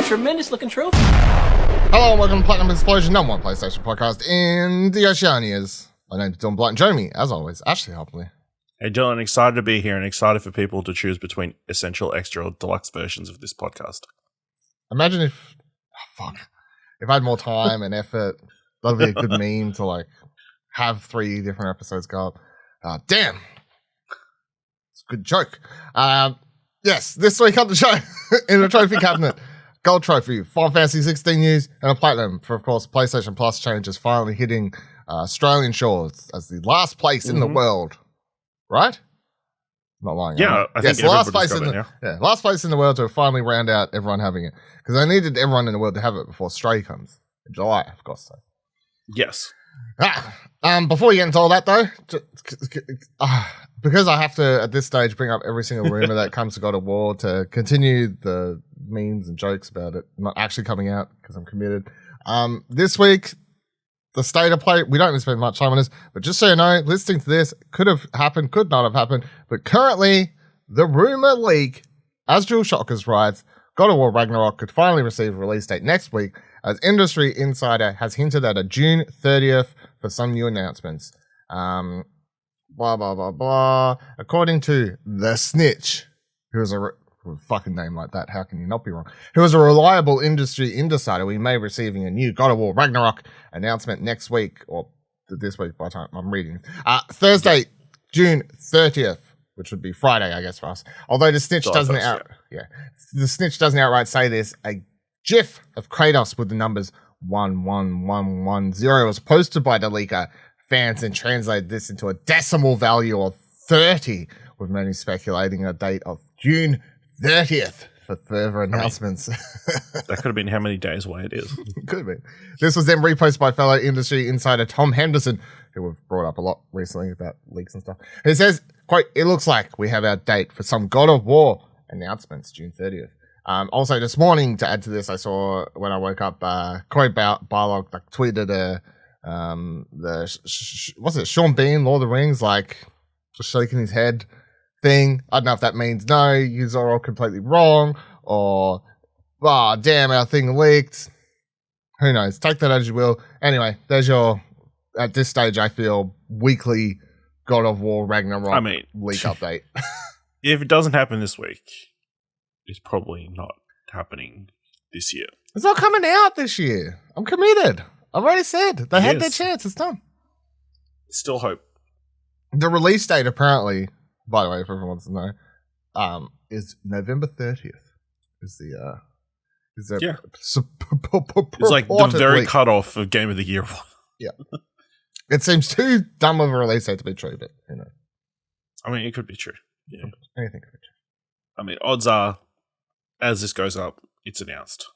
tremendous looking trophy. Hello and welcome to Platinum Explosion, number one PlayStation podcast in the Oceanias. My name is Dylan Blight and joining me, as always, Ashley Hopley. Hey Dylan, excited to be here and excited for people to choose between essential, extra, or deluxe versions of this podcast. Imagine if I had more time and effort, that'd be a good meme to like have 3 different episodes go up. Damn. It's a good joke. Yes, this week on the show, in the trophy cabinet, gold trophy, Final Fantasy XVI news, and a platinum for, of course, PlayStation Plus changes finally hitting Australian shores as the last place in the world. Right? Not lying. Yeah, I think last place last place in the world to finally round out everyone having it. Because I needed everyone in the world to have it before Stray comes. In July, of course. So. Yes. Before we get into all that, though, because I have to, at this stage, bring up every single rumor that comes to God of War to continue the memes and jokes about it not actually coming out because I'm committed. This week, the state of play, we don't need to spend much time on this, but just so you know, listening to this could have happened, could not have happened, but currently, the rumor leak, as DualShockers writes, God of War Ragnarok could finally receive a release date next week, as Industry Insider has hinted at a June 30th for some new announcements. Blah, blah, blah, blah. According to The Snitch, who is a fucking name like that, how can you not be wrong? Who is a reliable industry insider, we may be receiving a new God of War Ragnarok announcement next week, or this week by the time I'm reading. Thursday, June 30th, which would be Friday, I guess, for us. Although the Snitch doesn't the Snitch doesn't outright say this, a GIF of Kratos with the numbers 11110 was posted by the leaker. Fans and translate this into a decimal value of 30, with many speculating a date of June 30th for further announcements. That could have been how many days away it is. Could have been. This was then reposted by fellow industry insider Tom Henderson, who we've brought up a lot recently about leaks and stuff. He says, quote, "It looks like we have our date for some God of War announcements, June 30th. Also, this morning, to add to this, I saw when I woke up, Corey Barlog tweeted what's it, Sean Bean, Lord of the Rings, like just shaking his head thing. I don't know if that means no, you are all completely wrong, or damn, our thing leaked. Who knows? Take that as you will. Anyway, there's your, at this stage, I feel, weekly God of War Ragnarok leak update. If it doesn't happen this week, it's probably not happening this year. It's not coming out this year. I'm committed. I've already said. They had their chance. It's done. Still hope. The release date, apparently, by the way, if everyone wants to know, is November 30th. It's like the very cutoff of Game of the Year. Yeah. It seems too dumb of a release date to be true, but you know. I mean, it could be true. Yeah. Anything could be true. I mean, odds are, as this goes up, it's announced.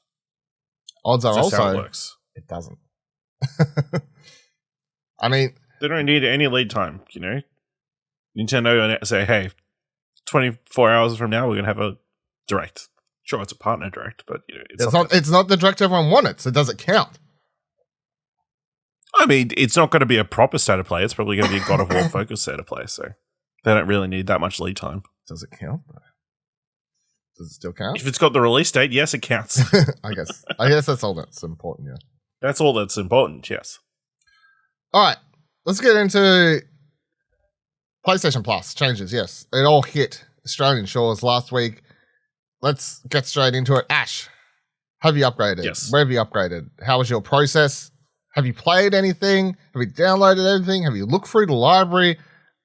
Odds are That's also how it works. It doesn't. I mean, they don't need any lead time, you know. Nintendo say, "Hey, 24 hours from now, we're gonna have a direct." Sure, it's a partner direct, but you know, it's not the direct everyone wanted, so does it count? I mean, it's not going to be a proper state of play. It's probably going to be a God of War focused state of play, so they don't really need that much lead time. Does it count? Does it still count? If it's got the release date, yes, it counts. I guess that's all that's important. Yeah, that's all that's important. Yes. All right, let's get into PlayStation Plus changes. Yes, it all hit Australian shores last week. Let's get straight into it. Ash, have you upgraded? Yes. Where have you upgraded? How was your process? Have you played anything? Have you downloaded anything? Have you looked through the library?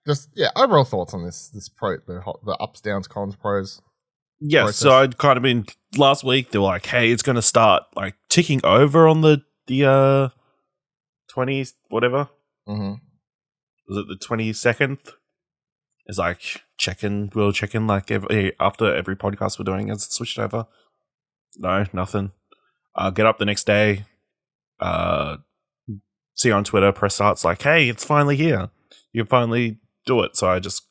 Just, overall thoughts on this the ups, downs, cons, pros. Yeah, so I'd kind of been, last week, they were like, hey, it's going to start like ticking over on the 20s, whatever. Mm-hmm. Was it the 22nd? It's like we'll check in like after every podcast we're doing as it switched over. No, nothing. Get up the next day, see on Twitter, press starts like, hey, it's finally here. You can finally do it. So I just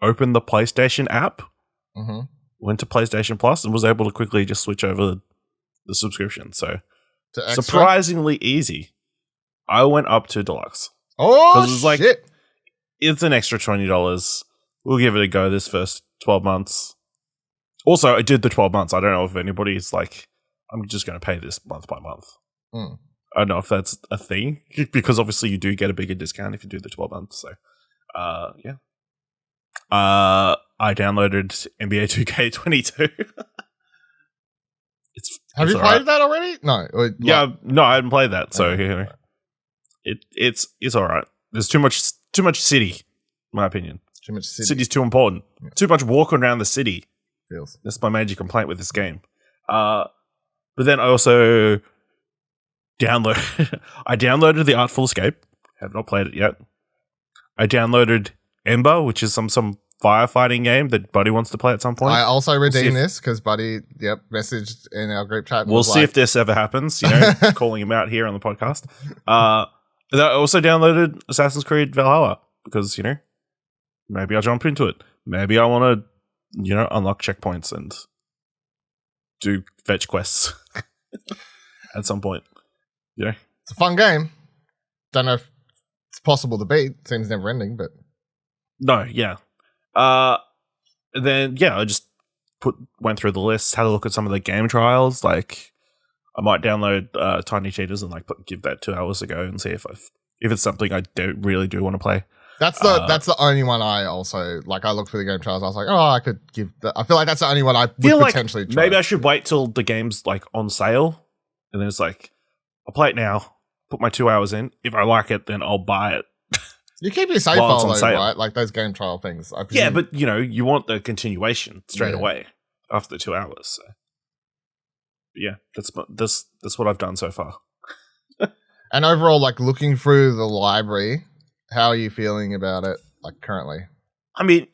opened the PlayStation app, went to PlayStation Plus, and was able to quickly just switch over the subscription. So surprisingly easy. I went up to Deluxe. Oh, it's like, it's an extra $20. We'll give it a go this first 12 months. Also, I did the 12 months. I don't know if anybody's like, I'm just going to pay this month by month. Mm. I don't know if that's a thing, because obviously you do get a bigger discount if you do the 12 months. So, yeah. I downloaded NBA 2K22. Have you played that already? No. No, I hadn't played that. So it's all right. There's too much city, in my opinion. Too much city. City's too important. Yeah. Too much walking around the city. Feels. That's my major complaint with this game. But then I also downloaded The Artful Escape. Have not played it yet. I downloaded Ember, which is some firefighting game that Buddy wants to play at some point. I also redeemed this because Buddy, messaged in our group chat. We'll see if this ever happens. Calling him out here on the podcast. I also downloaded Assassin's Creed Valhalla because maybe I'll jump into it. Maybe I want to unlock checkpoints and do fetch quests at some point. It's a fun game. Don't know if it's possible to beat. Seems never ending, but no, yeah. Then I just went through the list, had a look at some of the game trials. Like, I might download Tiny Cheetahs and give that 2 hours ago and see if it's something I really do want to play. That's the only one I also like. I looked for the game trials. I was like, I could give that. I feel like that's the only one I would potentially try. Maybe I should wait till the game's on sale, and then it's I'll play it now, put my 2 hours in. If I like it, then I'll buy it. You keep your save file though, right? Like those game trial things. Yeah, but you want the continuation straight away after the 2 hours. So. Yeah, that's what I've done so far. And overall, looking through the library, how are you feeling about it, currently? I mean,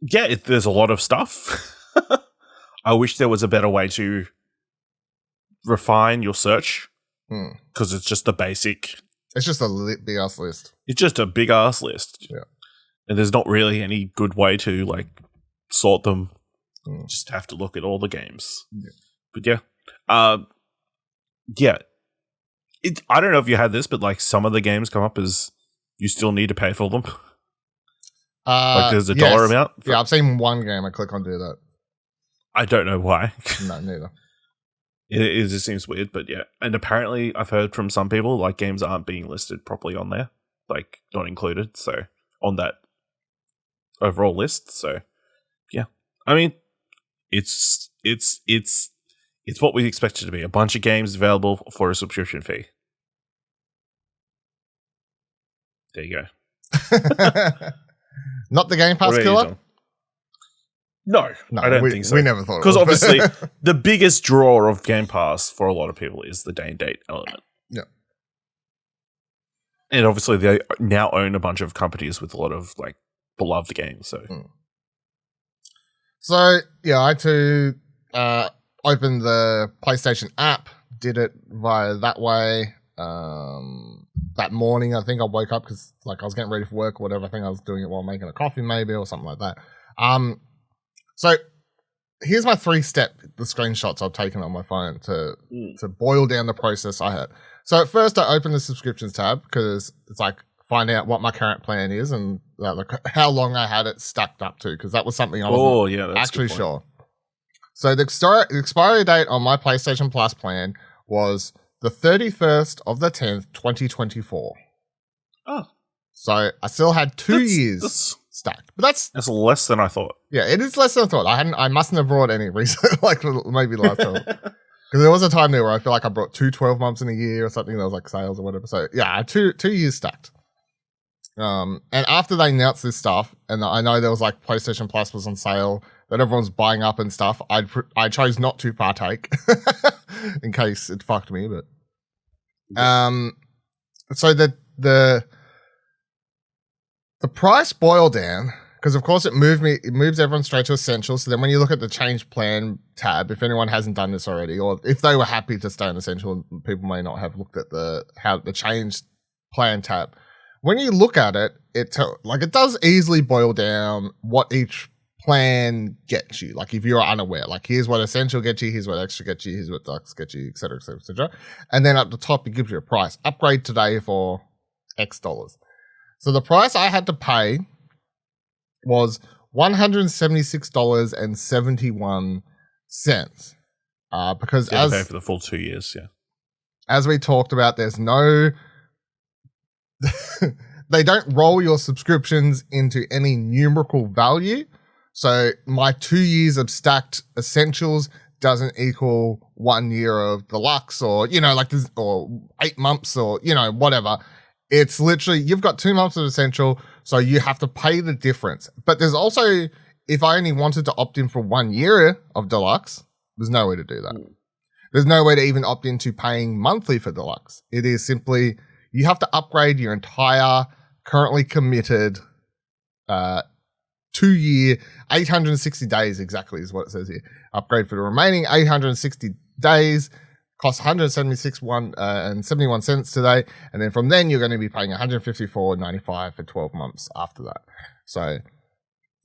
yeah, there's a lot of stuff. I wish there was a better way to refine your search, because it's just the basic. It's just a big ass list. It's just a big ass list. Yeah. And there's not really any good way to sort them. Just have to look at all the games. Yeah. But yeah. I don't know if you had this, but some of the games come up as you still need to pay for them. There's a dollar amount. Yeah, I've seen one game. I click on do that. I don't know why. No, neither. It just seems weird, but yeah. And apparently I've heard from some people games aren't being listed properly on there, not included. So on that overall list. So yeah, I mean, it's what we expected to be. A bunch of games available for a subscription fee. There you go. Not the Game Pass killer? No, I don't think so. We never thought it was. Because obviously, the biggest draw of Game Pass for a lot of people is the day and date element. Yeah. And obviously, they now own a bunch of companies with a lot of beloved games. So yeah, I had to open the PlayStation app. Did it via that way. That morning, I think I woke up because I was getting ready for work or whatever. I think I was doing it while making a coffee, maybe, or something like that. So here's my 3-step, the screenshots I've taken on my phone to boil down the process I had. So at first I opened the subscriptions tab because it's find out what my current plan is and how long I had it stacked up to, because that was something I wasn't actually sure. So the expiry date on my PlayStation Plus plan was the 31st of the 10th, 2024. Oh. So I still had 2 years stacked. But that's less than I thought. Yeah, it is less than I thought. I mustn't have brought any recent, maybe last time. Because there was a time there where I feel I brought 2 12 months in a year or something. That was sales or whatever. So yeah, I had 2 years stacked. And after they announced this stuff, and I know there was PlayStation Plus was on sale, that everyone's buying up and stuff, I chose not to partake in case it fucked me. But so the price boiled down because of course it moves everyone straight to Essential. So then when you look at the change plan tab, if anyone hasn't done this already, or if they were happy to stay in Essential, people may not have looked at the change plan tab. When you look at it, it does easily boil down what each plan gets you. If you're unaware, here's what Essential gets you, here's what Extra gets you, here's what Deluxe gets you, etc., etc., etc. And then at the top, it gives you a price. Upgrade today for X dollars. So the price I had to pay was $176.71. Because as pay for the full 2 years, as we talked about, there's no they don't roll your subscriptions into any numerical value. So my 2 years of stacked essentials doesn't equal 1 year of deluxe, or like this, or 8 months, or whatever. It's literally, you've got 2 months of essential, so you have to pay the difference. But there's also, if I only wanted to opt in for 1 year of deluxe, there's no way to do that. There's no way to even opt into paying monthly for deluxe. It is simply, you have to upgrade your entire currently committed 2 year, 860 days exactly is what it says here. Upgrade for the remaining 860 days, costs 176.71 cents today, and then from then you're going to be paying 154.95 for 12 months after that. So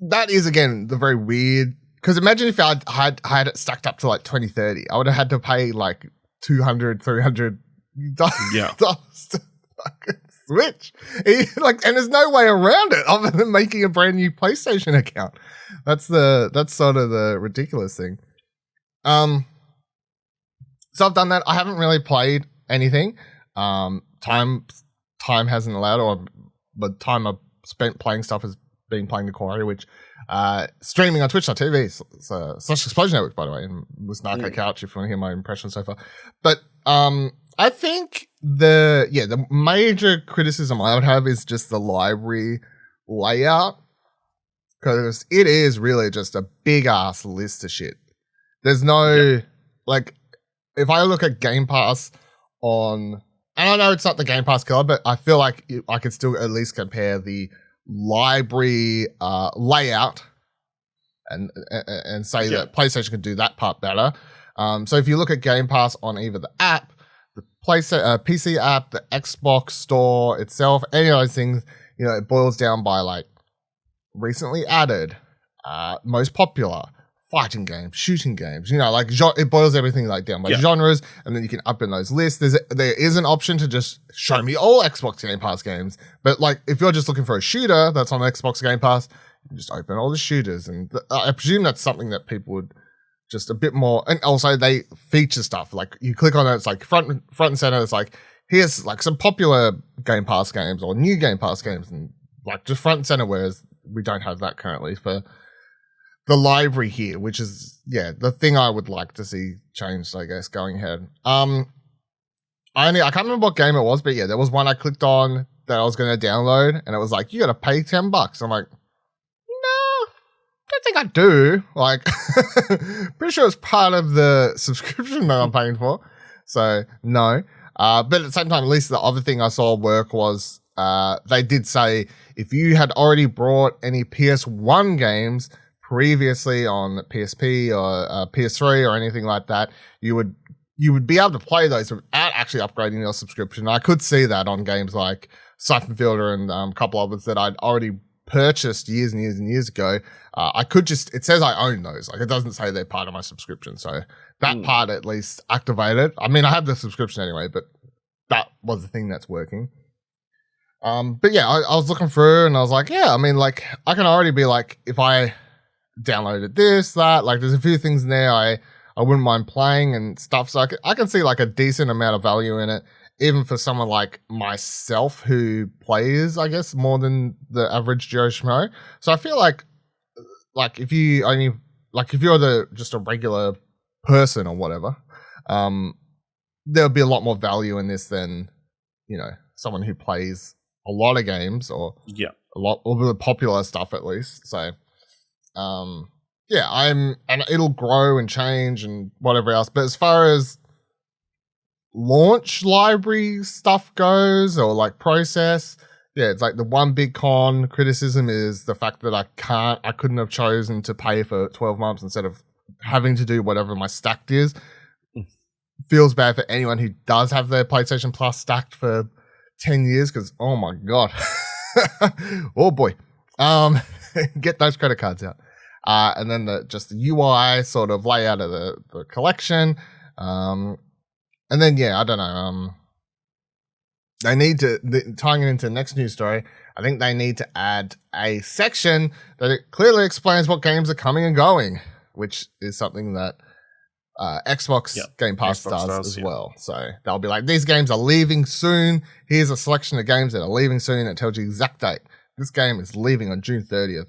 that is, again, the very weird, because imagine if I had it stacked up to like 2030, I would have had to pay like $200, $300 to fucking Switch. And there's no way around it other than making a brand new PlayStation account. That's sort of the ridiculous thing. So I've done that. I haven't really played anything. Time hasn't allowed, but time I've spent playing stuff has been playing the Quarry, which streaming on Twitch.tv. So Slash Explosion Network, by the way, and with Narco Couch if you want to hear my impression so far. But I think the major criticism I would have is just the library layout, because it is really just a big ass list of shit. There's no if I look at Game Pass and I know it's not the Game Pass killer, but I feel like I could still at least compare the library layout and say that PlayStation could do that part better. So if you look at Game Pass on either the app, the PlayStation PC app, the Xbox store itself, any of those things, it boils down by like recently added, most popular, fighting games, shooting games, it boils everything down by genres, and then you can up in those lists. There is an option to just show me all Xbox Game Pass games, but if you're just looking for a shooter that's on Xbox Game Pass, you can just open all the shooters, and I presume that's something that people would just a bit more. And also they feature stuff, you click on it, it's front and center, it's here's some popular Game Pass games or new Game Pass games, and just front and center, whereas we don't have that currently for the library here, which is the thing I would like to see changed, I guess, going ahead. I can't remember what game it was, but there was one I clicked on that I was going to download, and it was you got to pay $10. I'm like, no, don't think I do. Pretty sure it's part of the subscription that I'm paying for, so no. But at the same time, at least the other thing I saw work was they did say if you had already brought any PS1 games previously on PSP or PS3 or anything like that, you would be able to play those without actually upgrading your subscription. I could see that on games like Siphon Filter and a couple others that I'd already purchased years and years and years ago. I could it says I own those. It doesn't say they're part of my subscription. So that part at least activated. I mean, I have the subscription anyway, but that was the thing that's working. But I was looking through and I was like, I can already be if I downloaded this, that, there's a few things in there I wouldn't mind playing and stuff, so I can see a decent amount of value in it, even for someone like myself who plays, I guess, more than the average Joe Schmo. So I feel if you only if you're just a regular person or whatever, there'll be a lot more value in this than someone who plays a lot of games or a lot of the popular stuff at least. So and it'll grow and change and whatever else. But as far as launch library stuff goes, or process, it's the one big criticism is the fact that I couldn't have chosen to pay for 12 months instead of having to do whatever my stacked is. Feels bad for anyone who does have their PlayStation Plus stacked for 10 years, because oh my god. Oh boy. Get those credit cards out. And then the UI sort of layout of the collection. And then, I don't know. They need to, tying it into the next news story, I think they need to add a section that it clearly explains what games are coming and going, which is something that Xbox Game Pass Xbox does as well. So they'll be like, these games are leaving soon. Here's a selection of games that are leaving soon. It tells you exact date. This game is leaving on June 30th.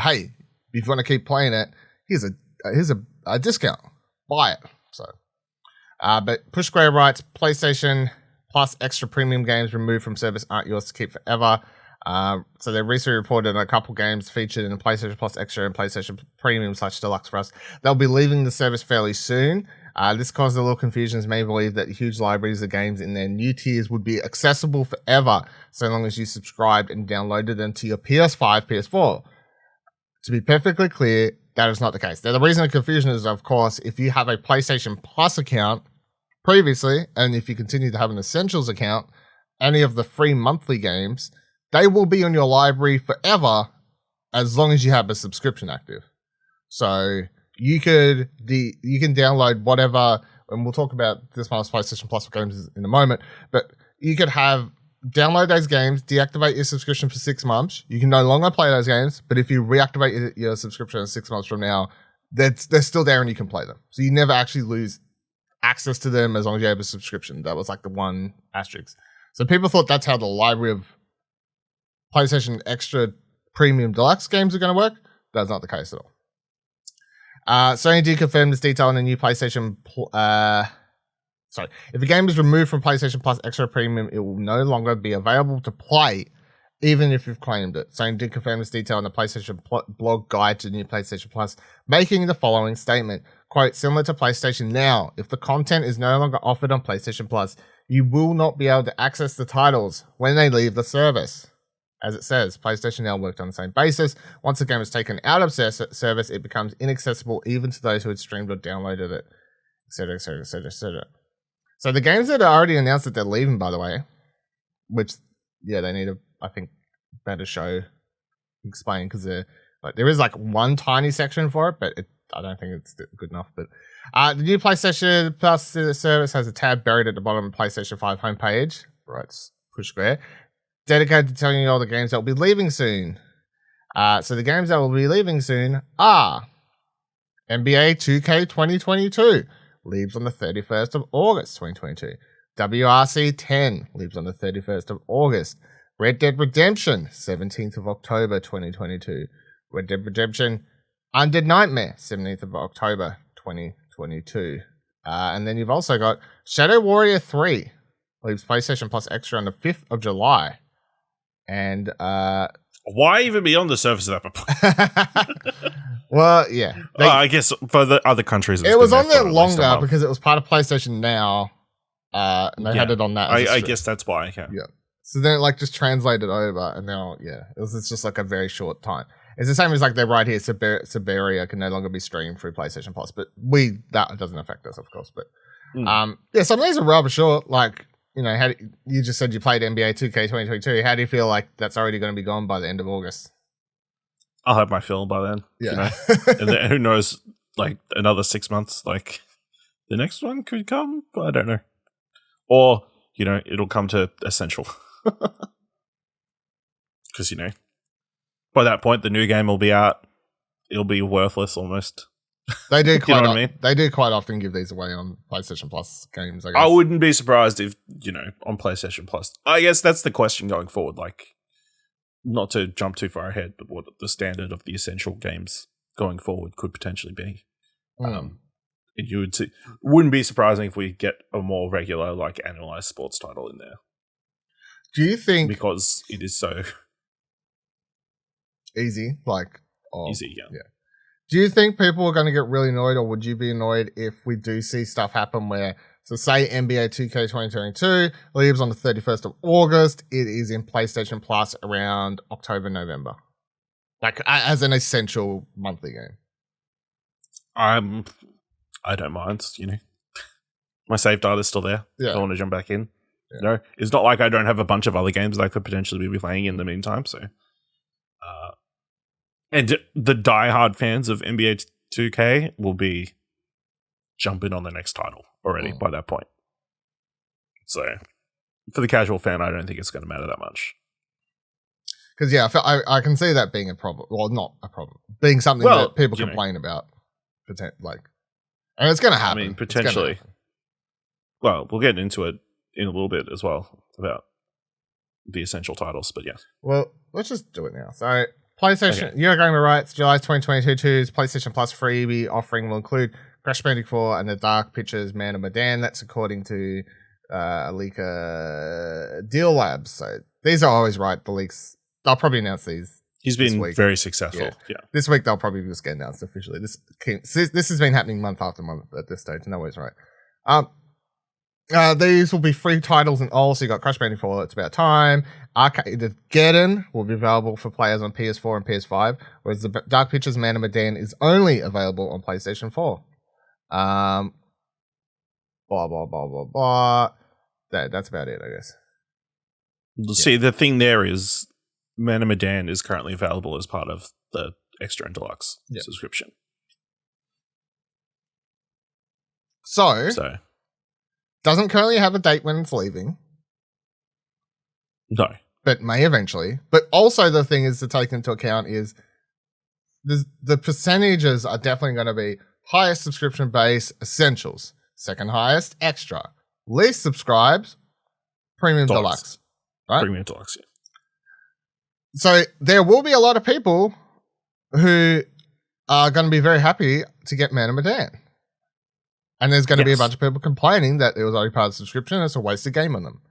Hey, if you want to keep playing it, here's a discount. Buy it. So, but Push Square writes, PlayStation Plus extra premium games removed from service aren't yours to keep forever. So they recently reported a couple games featured in the PlayStation Plus Extra and PlayStation Premium / Deluxe for us. They'll be leaving the service fairly soon. This caused a little confusion as many believe that huge libraries of games in their new tiers would be accessible forever, so long as you subscribed and downloaded them to your PS5, PS4. To be perfectly clear, that is not the case. Now, the reason the confusion is, of course, if you have a PlayStation Plus account previously, and if you continue to have an Essentials account, any of the free monthly games, they will be on your library forever as long as you have a subscription active. So you can download whatever, and we'll talk about this month's PlayStation Plus games in a moment, but you could download those games, deactivate your subscription for 6 months. You can no longer play those games, but if you reactivate your subscription 6 months from now, they're still there and you can play them. So you never actually lose access to them as long as you have a subscription. That was like the one asterisk. So people thought that's how the library of PlayStation Extra Premium Deluxe games are going to work. That's not the case at all. Sony did confirm this detail in the new PlayStation. If a game is removed from PlayStation Plus Extra Premium, it will no longer be available to play, even if you've claimed it. Sony did confirm this detail in the PlayStation blog guide to the new PlayStation Plus, making the following statement. Quote, similar to PlayStation Now, if the content is no longer offered on PlayStation Plus, you will not be able to access the titles when they leave the service. As it says, PlayStation Now worked on the same basis. Once the game is taken out of service, it becomes inaccessible even to those who had streamed or downloaded it, etc., etc., etc., etc. So the games that are already announced that they're leaving, by the way, which, they need I think, better show explain, because there is like one tiny section for it, but I don't think it's good enough. But the new PlayStation Plus service has a tab buried at the bottom of the PlayStation 5 homepage. Right, Push Square. Dedicated to telling you all the games that will be leaving soon. So the games that will be leaving soon are NBA 2K 2022, leaves on the 31st of August 2022. WRC 10 leaves on the 31st of August. Red Dead Redemption, 17th of October 2022. Red Dead Redemption Undead Nightmare, 17th of October 2022. And then you've also got Shadow Warrior 3, leaves PlayStation Plus Extra on the 5th of July. And why even be on the surface of that? Well, yeah. I guess for the other countries, it was on there longer because it was part of PlayStation Now, and they had it on that. I guess that's why. Yeah. So then it just translated over, and now it's just like a very short time. It's the same as they write here. Siberia can no longer be streamed through PlayStation Plus, but that doesn't affect us, of course. But some of these are rather short. You just said you played NBA 2K 2022. How do you feel like that's already going to be gone by the end of August? I'll have my fill by then. Yeah. And then who knows, another 6 months, the next one could come, but I don't know. Or, it'll come to Essential. Because, by that point, the new game will be out. It'll be worthless almost. They do quite. You know what I mean? They do quite often give these away on PlayStation Plus games, I guess. I wouldn't be surprised if on PlayStation Plus. I guess that's the question going forward. Not to jump too far ahead, but what the standard of the essential games going forward could potentially be. And you wouldn't be surprising if we get a more regular, analyzed sports title in there. Do you think because it is so easy, easy, yeah. Do you think people are going to get really annoyed, or would you be annoyed if we do see stuff happen where, so say NBA 2K 2022 leaves on the 31st of August, it is in PlayStation Plus around October, November? As an essential monthly game. I don't mind, My save data's still there. Yeah. I want to jump back in. Yeah. It's not like I don't have a bunch of other games that I could potentially be playing in the meantime, so... And the diehard fans of NBA 2K will be jumping on the next title already by that point. So, for the casual fan, I don't think it's going to matter that much. Because, I can see that being a problem. Well, not a problem. Being something that people complain about. And And it's going to happen. I mean, potentially. Well, we'll get into it in a little bit as well about the essential titles, but yeah. Well, let's just do it now. So, PlayStation, Eurogamer writes, July 2022's PlayStation Plus freebie offering will include Crash Bandicoot 4 and the Dark Pictures Man of Medan. That's according to a leaker, Deal Labs. So, these are always right, the leaks. They'll probably announce these. He's been very successful. Yeah. This week they'll probably just get announced officially. This has been happening month after month at this stage. No worries, right? These will be free titles and all. So you got Crash Bandicoot 4, It's About Time. Arcadegeddon will be available for players on PS4 and PS5, whereas the Dark Pictures Man of Medan is only available on PlayStation 4. Blah blah blah blah blah. That's about it, I guess. See, the thing there is, Man of Medan is currently available as part of the Extra and Deluxe subscription. So doesn't currently have a date when it's leaving. No. But may eventually. But also the thing is to take into account is the percentages are definitely going to be highest subscription base, essentials. Second highest, extra. Least subscribes, premium deluxe. Right? Premium deluxe, yeah. So there will be a lot of people who are going to be very happy to get Man of Medan. And there's going to be a bunch of people complaining that it was already part of the subscription and it's a wasted game on them.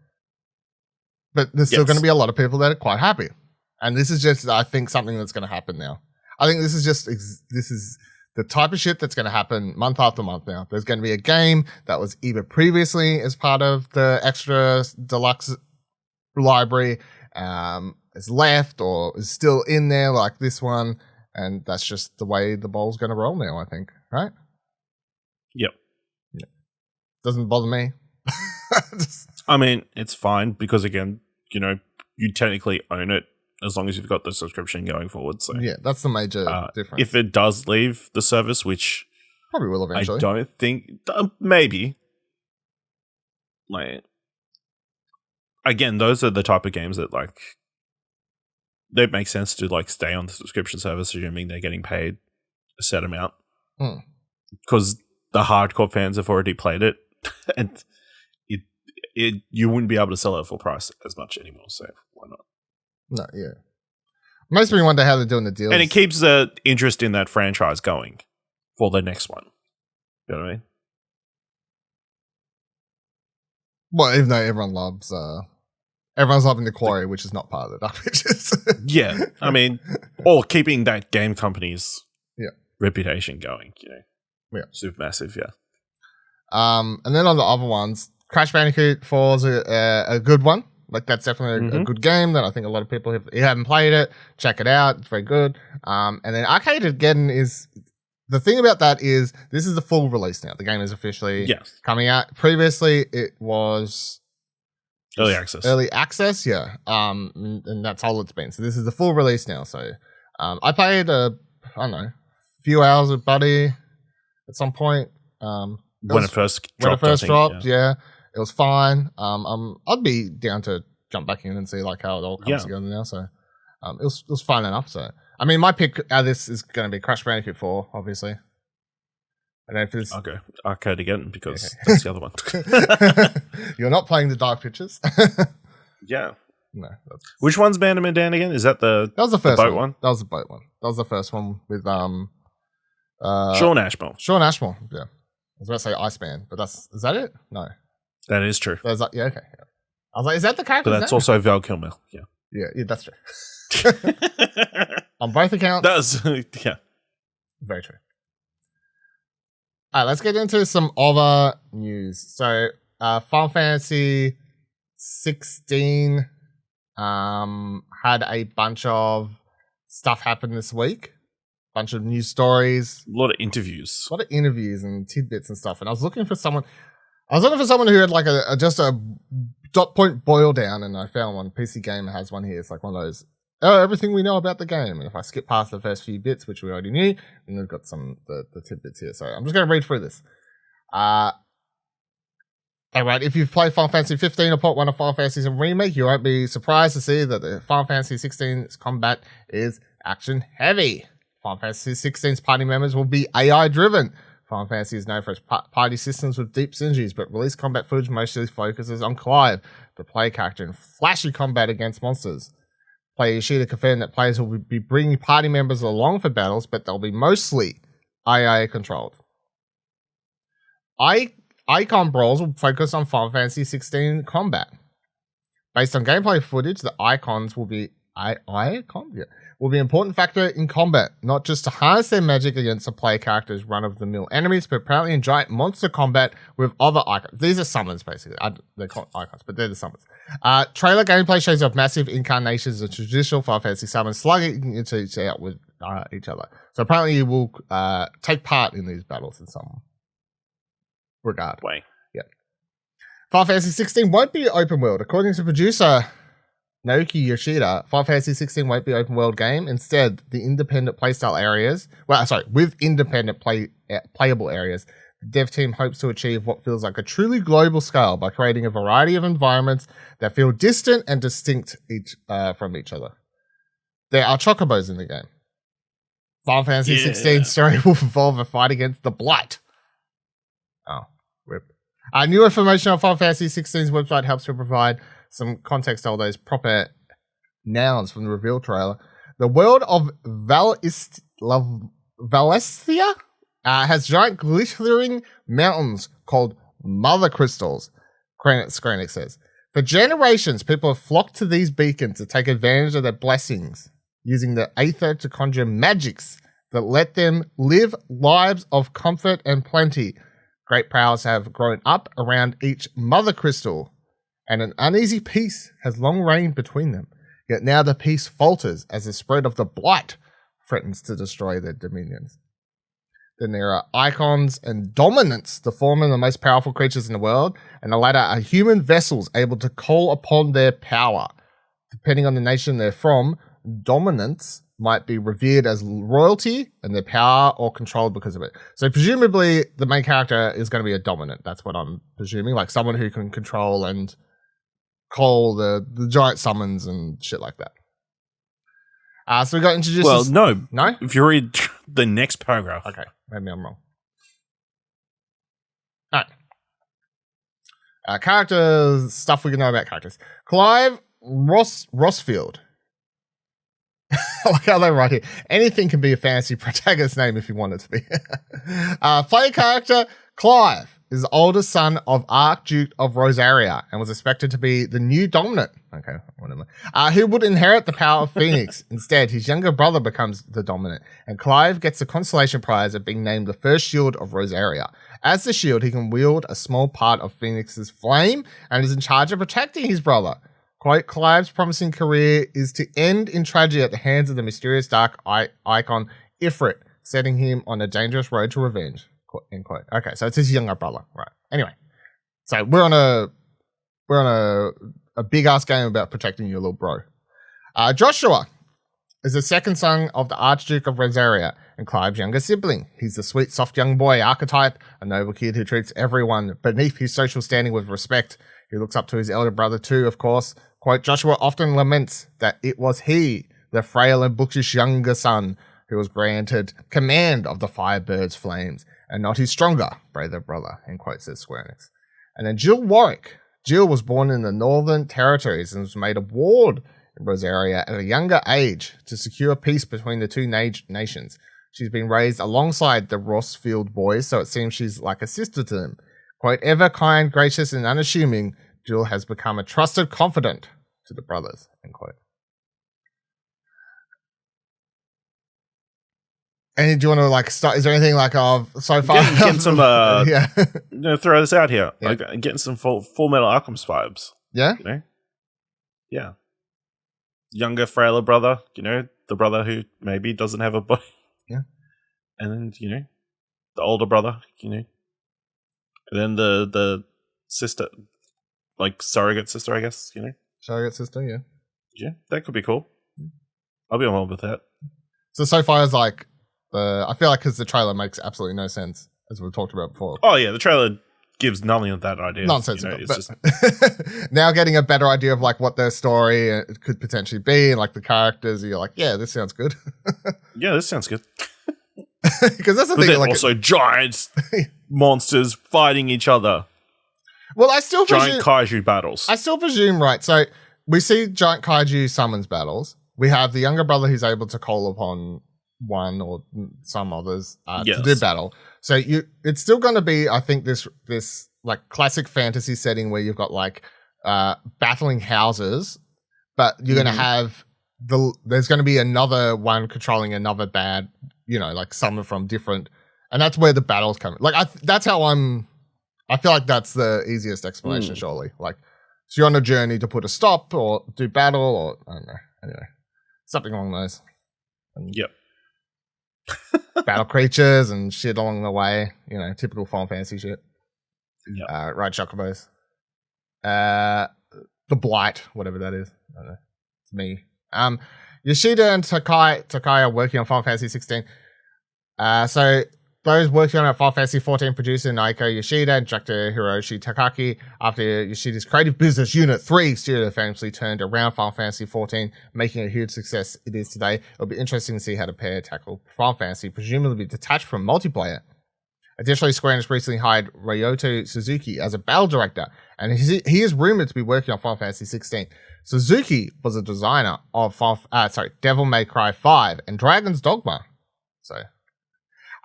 But there's still going to be a lot of people that are quite happy. And this is just, I think, something that's going to happen now. I think this is the type of shit that's going to happen month after month now. There's going to be a game that was either previously as part of the extra deluxe library, is left or is still in there like this one. And that's just the way the ball's going to roll now, I think. Right? Yep. Doesn't bother me. I mean, it's fine because, again, you technically own it as long as you've got the subscription going forward. So yeah, that's the major difference. If it does leave the service, which probably will eventually, I don't think, maybe. Like, again, those are the type of games that they make sense to stay on the subscription service, assuming they're getting paid a set amount. Because the hardcore fans have already played it, and you wouldn't be able to sell it at full price as much anymore. So why not? No, yeah. Makes me wonder how they're doing the deals, and it keeps the interest in that franchise going for the next one. You know what I mean? Well, even though everyone's loving the Quarry, which is not part of the Dark Pictures. Yeah, I mean, or keeping that game company's reputation going. Super massive. Yeah. And then on the other ones, Crash Bandicoot 4 is a good one. Like, that's definitely a good game that I think a lot of people haven't played it. Check it out. It's very good. And then Arcadegeddon is... The thing about that is this is the full release now. The game is officially coming out. Previously, it was... Early access. Early access, yeah. And that's all it's been. So this is the full release now. So I played, a few hours with Buddy at some point. When it first dropped, yeah. It was fine. I'd be down to jump back in and see how it all comes together now. So it was fun enough. So I mean, my pick out of this is going to be Crash Bandicoot 4, obviously. I don't know if it's okay. Arcadegeddon because that's the other one. You're not playing the Dark Pictures. Yeah. No. Which one's Man of Medan again? Is that the that was the first boat one? That was the boat one. That was the first one with Sean Ashmore. Sean Ashmore. Yeah. I was about to say Iceman, but is that it? No. That is true. Okay. Yeah. I was like, is that the character? But that's also Val Kilmer. Yeah. Yeah, that's true. On both accounts. Yeah. Very true. All right, let's get into some other news. So, Final Fantasy XVI had a bunch of stuff happen this week. Bunch of news stories. A lot of interviews. And tidbits and stuff. And I was looking for someone who had just a dot point boil down, and I found one. PC Gamer has one here. It's like one of those, everything we know about the game. And if I skip past the first few bits, which we already knew, then we've got the tidbits here. So I'm just going to read through this. All right, if you've played Final Fantasy 15 or Part 1 of Final Fantasy Remake, you won't be surprised to see that the Final Fantasy 16's combat is action heavy. Final Fantasy 16's party members will be AI driven. Final Fantasy is known for its party systems with deep synergies, but released combat footage mostly focuses on Clive, the player character, in flashy combat against monsters. Player Yoshida confirmed that players will be bringing party members along for battles, but they'll be mostly IA controlled. Icon brawls will focus on Final Fantasy XVI combat. Based on gameplay footage, the icons will be will be an important factor in combat, not just to harness their magic against the player character's run-of-the-mill enemies, but apparently in giant monster combat with other icons. These are summons, basically. They're called icons, but they're the summons. Trailer gameplay shows off massive incarnations of traditional Final Fantasy summons slugging into each other. So apparently you will take part in these battles in some regard. Way. Yeah. Final Fantasy 16 won't be open world. According to producer Naoki Yoshida, Final Fantasy 16 won't be open world game. Instead, the independent playstyle areas, with independent playable areas, the dev team hopes to achieve what feels like a truly global scale by creating a variety of environments that feel distant and distinct from each other. There are chocobos in the game. Final Fantasy 16 story will involve a fight against the Blight. Oh, rip. New information on Final Fantasy 16's website helps to provide some context to all those proper nouns from the reveal trailer. The world of Valestia has giant glittering mountains called Mother Crystals, Skranic says. For generations, people have flocked to these beacons to take advantage of their blessings, using the aether to conjure magics that let them live lives of comfort and plenty. Great powers have grown up around each Mother Crystal, and an uneasy peace has long reigned between them. Yet now the peace falters as the spread of the Blight threatens to destroy their dominions. Then there are icons and dominants, the former the most powerful creatures in the world, and the latter are human vessels able to call upon their power. Depending on the nation they're from, dominants might be revered as royalty and their power, or controlled because of it. So presumably the main character is going to be a dominant. That's what I'm presuming, like someone who can control and call the giant summons and shit like that. So we got introduced. Well, no. If you read the next paragraph, okay, maybe I'm wrong. All right. Characters, stuff we can know about characters. Clive Rossfield. I like how they write here. Anything can be a fantasy protagonist name if you want it to be. Player character Clive is the oldest son of Archduke of Rosaria and was expected to be the new dominant. Okay, whatever. Who would inherit the power of Phoenix. Instead, his younger brother becomes the dominant, and Clive gets the consolation prize of being named the first shield of Rosaria. As the shield, he can wield a small part of Phoenix's flame and is in charge of protecting his brother. Quote, Clive's promising career is to end in tragedy at the hands of the mysterious dark icon Ifrit, setting him on a dangerous road to revenge. Quote, end quote. Okay, so it's his younger brother, right? Anyway, so we're on a big ass game about protecting your little bro. Joshua is the second son of the Archduke of Rosaria and Clive's younger sibling. He's the sweet, soft young boy archetype, a noble kid who treats everyone beneath his social standing with respect. He looks up to his elder brother too, of course. Quote, Joshua often laments that it was he, the frail and bookish younger son, who was granted command of the Firebird's flames, and not his stronger, braver brother, end quote, says Square Enix. And then Jill Warwick. Jill was born in the Northern Territories and was made a ward in Rosaria at a younger age to secure peace between the two nations. She's been raised alongside the Rossfield boys, so it seems she's like a sister to them. Quote, ever kind, gracious, and unassuming, Jill has become a trusted confidant to the brothers, end quote. And do you want to like start? Is there anything like so far? Getting some, yeah. Throw this out here. Yeah. Like getting some full Metal Alchemist vibes. Yeah. You know? Yeah. Younger, frailer brother. You know, the brother who maybe doesn't have a body. Yeah. And then the older brother. And then the sister, like surrogate sister, I guess. Surrogate sister. Yeah. Yeah, that could be cool. I'll be on board with that. So far as like. I feel like because the trailer makes absolutely no sense, as we've talked about before. Oh, yeah, the trailer gives nothing of that idea. Nonsensical. It's but just now getting a better idea of like what their story could potentially be and like the characters, you're like, yeah, this sounds good. Yeah, this sounds good. Because that's the but thing. then Like, also giant monsters fighting each other. well, I still giant kaiju battles. I still presume, right? So we see giant kaiju summons battles. We have the younger brother who's able to call upon one or some others to do battle. So it's still going to be, I think, this like classic fantasy setting where you've got like battling houses, but you're going to have there's going to be another one controlling another bad, like summon from different, and that's where the battles come. Like that's how I feel like that's the easiest explanation, surely. Like, so you're on a journey to put a stop or do battle or I don't know. Anyway, something along those. And battle creatures and shit along the way. Typical Final Fantasy shit. Yep. Ride chocobos. The Blight, whatever that is. I don't know. It's me. Yoshida and Takai are working on Final Fantasy 16. So those working on it, Final Fantasy 14 producer Naoko Yoshida and director Hiroshi Takaki, after Yoshida's creative business unit 3 studio famously turned around Final Fantasy 14, making it a huge success it is today. It'll be interesting to see how the pair tackle Final Fantasy, presumably detached from multiplayer. Additionally, Square Enix recently hired Ryoto Suzuki as a battle director, and he is rumored to be working on Final Fantasy 16. Suzuki was a designer of Devil May Cry 5 and Dragon's Dogma.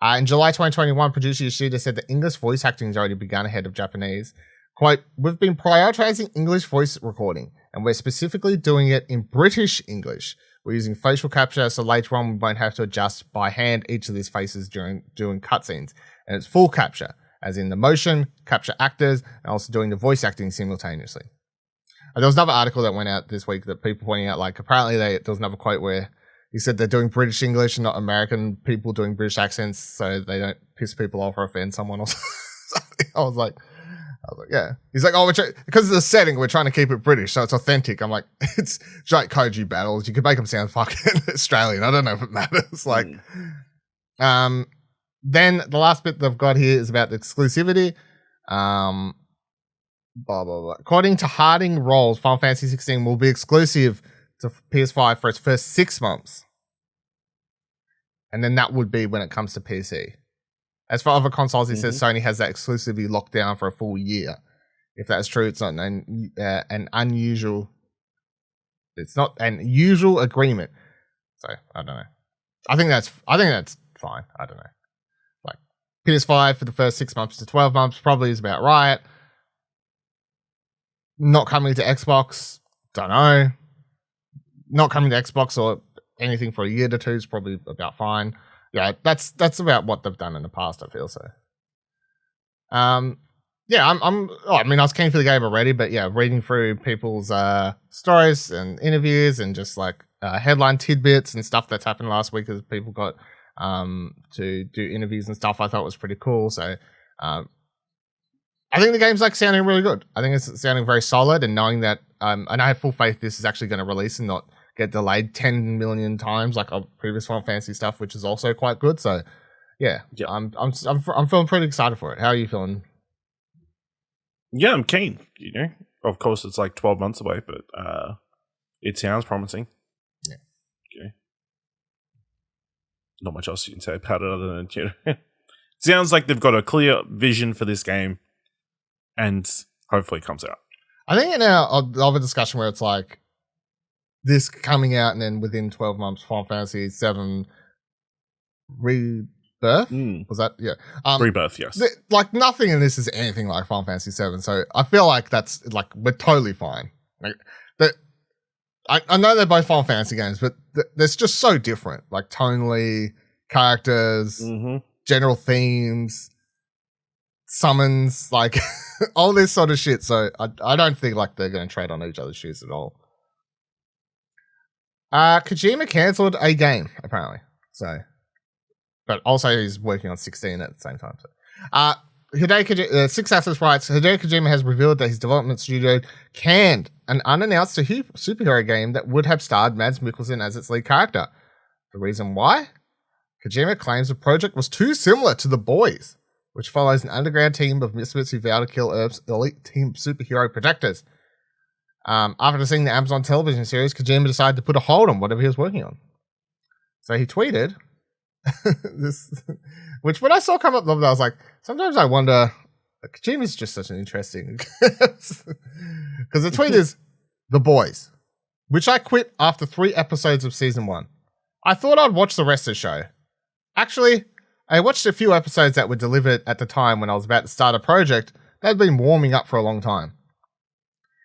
In July 2021, producer Yoshida said that English voice acting has already begun ahead of Japanese. Quote, "We've been prioritizing English voice recording, and we're specifically doing it in British English. We're using facial capture, so later on we won't have to adjust by hand each of these faces during doing cutscenes. And it's full capture, as in the motion, capture actors, and also doing the voice acting simultaneously." And there was another article that went out this week that people pointing out, like, apparently there was another quote where he said they're doing British English and not American people doing British accents so they don't piss people off or offend someone or something. I was like, yeah. He's like, because of the setting, we're trying to keep it British, so it's authentic. I'm like, it's giant kaiju battles. You could make them sound fucking Australian. I don't know if it matters. Like, then the last bit that I've got here is about the exclusivity. Blah, blah, blah. According to Harding Rolls, Final Fantasy 16 will be exclusive to PS5 for its first 6 months. And then that would be when it comes to PC. As for other consoles, he says Sony has that exclusivity locked down for a full year. If that's true, it's not an unusual agreement. So I don't know. I think that's fine. I don't know. Like PS5 for the first 6 months to 12 months probably is about right. Not coming to Xbox, don't know. Not coming to Xbox or anything for a year to two is probably about fine. Yeah, that's about what they've done in the past, I feel so. I was keen for the game already, but yeah, reading through people's stories and interviews and just like headline tidbits and stuff that's happened last week as people got to do interviews and stuff, I thought was pretty cool. So I think the game's like sounding really good. I think it's sounding very solid, and knowing that and I have full faith this is actually going to release and not get delayed 10 million times like previous Final Fantasy stuff, which is also quite good. So yeah. I'm feeling pretty excited for it. How are you feeling? Yeah, I'm keen. Of course, it's like 12 months away, but it sounds promising. Yeah. Okay. Not much else you can say about it other than it sounds like they've got a clear vision for this game, and hopefully it comes out. I think in our other discussion where it's like this coming out and then within 12 months, Final Fantasy VII Rebirth? Was that? Yeah. Rebirth, yes. Like nothing in this is anything like Final Fantasy VII, so I feel like that's like we're totally fine. Like I know they're both Final Fantasy games, but they're just so different. Like tonally, characters, general themes, summons, like all this sort of shit. So I don't think like they're going to trade on each other's shoes at all. Kojima cancelled a game apparently. So, but also he's working on 16 at the same time. So, Hideo Kojima, Six Access writes, Hideo Kojima has revealed that his development studio canned an unannounced superhero game that would have starred Mads Mikkelsen as its lead character. The reason why? Kojima claims the project was too similar to The Boys, which follows an underground team of misfits who vow to kill Earth's elite team superhero protectors. After seeing the Amazon television series, Kojima decided to put a hold on whatever he was working on. So he tweeted Which when I saw come up, I was like, sometimes I wonder, Kojima's just such an interesting, because the tweet is, The Boys, which I quit after 3 episodes of season 1. I thought I'd watch the rest of the show. Actually, I watched a few episodes that were delivered at the time when I was about to start a project that had been warming up for a long time.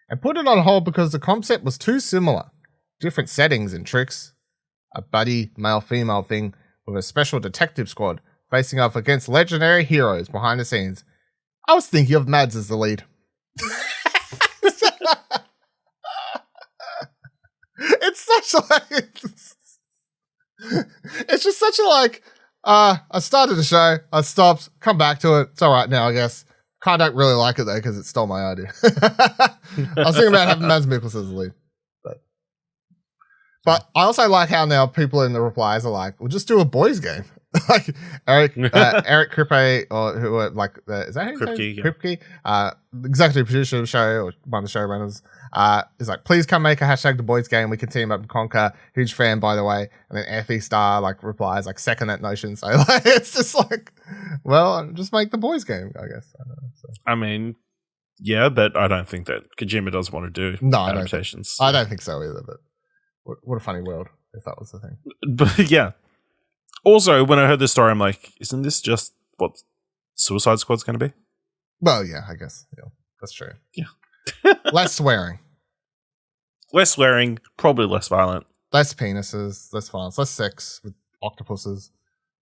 And put it on hold because the concept was too similar. Different settings and tricks. A buddy male-female thing with a special detective squad facing off against legendary heroes behind the scenes. I was thinking of Mads as the lead. It's such like... It's just such a like... I started the show, I stopped, come back to it. It's alright now, I guess. I don't really like it though because it stole my idea. I was thinking about having Mads Mikkelsen as the lead. But I also like how now people in the replies are like, we'll just do a boys game. Like Eric Kripke, or who are like, is that who Kripke? Executive producer of the show, or one of the showrunners, is like, please come make a hashtag the boys game. We can team up and conquer. Huge fan, by the way. And then Effie Star like replies, like, second that notion. So like, it's just like, well, just make the boys game, I guess. I don't know, so. I mean, yeah, but I don't think that Kojima does want to do adaptations. I don't think so either, but what a funny world if that was the thing. But yeah. Also, when I heard this story, I'm like, isn't this just what Suicide Squad's going to be? Well, yeah, I guess. Yeah, that's true. Yeah. Less swearing. Less swearing, probably less violent. Less penises, less violence, less sex with octopuses.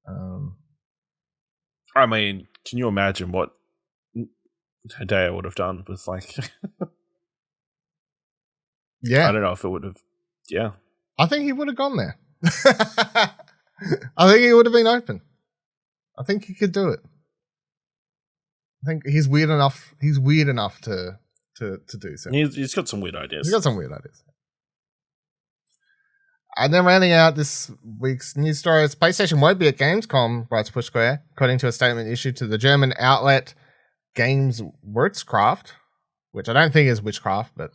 I mean, can you imagine what Hideo would have done with, like... Yeah. I don't know if it would have... Yeah. I think he would have gone there. I think he would have been open. I think he could do it. I think he's weird enough. He's weird enough to do so. He's got some weird ideas. He's got some weird ideas. And then rounding out this week's news stories, PlayStation won't be at Gamescom, writes Push Square, according to a statement issued to the German outlet Games Wirtschaft, which I don't think is witchcraft, but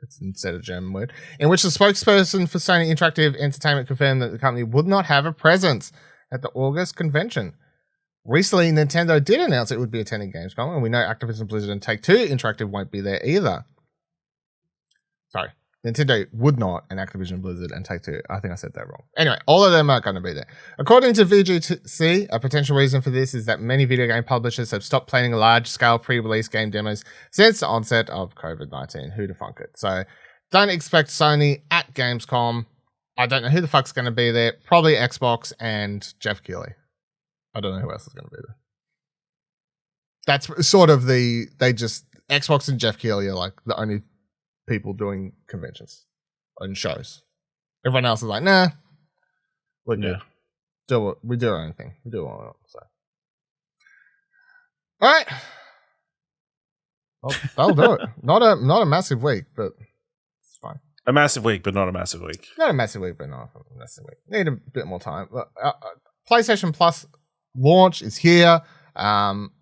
it's instead a German word, in which the spokesperson for Sony Interactive Entertainment confirmed that the company would not have a presence at the August convention. Recently, Nintendo did announce it would be attending Gamescom, and we know Activision Blizzard and Take-Two Interactive won't be there either. Sorry, Nintendo would not, and Activision Blizzard and Take-Two. I think I said that wrong. Anyway, all of them are going to be there. According to VGC, a potential reason for this is that many video game publishers have stopped planning large-scale pre-release game demos since the onset of COVID-19. Who to funk it? So, don't expect Sony at Gamescom. I don't know who the fuck's going to be there. Probably Xbox and Jeff Keighley. I don't know who else is going to be there. That's sort of Xbox and Jeff Keighley are like the only people doing conventions and shows. Everyone else is like, nah, we're good. We do our own thing. We do all that. So, all right, well, that'll do it. Not a massive week, but it's fine. A massive week, but not a massive week. Not a massive week, but not a massive week. Need a bit more time. PlayStation Plus launch is here. I'm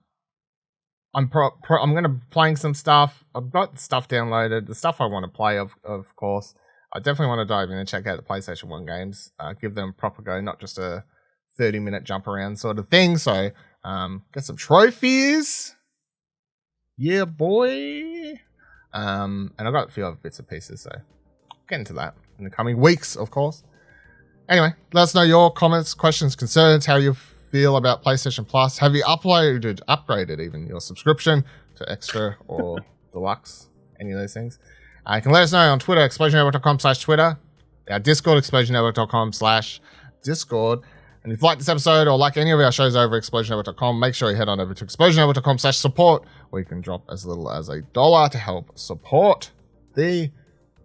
going to be playing some stuff. I've got stuff downloaded. The stuff I want to play, of course. I definitely want to dive in and check out the PlayStation 1 games. Give them a proper go, not just a 30-minute jump around sort of thing. So, get some trophies. Yeah, boy. And I've got a few other bits and pieces, so get into that in the coming weeks, of course. Anyway, let us know your comments, questions, concerns, how you feel about PlayStation Plus. Have you upgraded even your subscription to Extra or Deluxe? Any of those things? You can let us know on Twitter, explosionnetwork.com/Twitter. Our Discord, explosionnetwork.com/Discord. And if you like this episode or like any of our shows over at explosionnetwork.com, make sure you head on over to explosionnetwork.com/support, where you can drop as little as $1 to help support the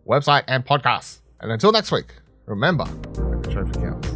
website and podcast. And until next week, remember, every trophy counts.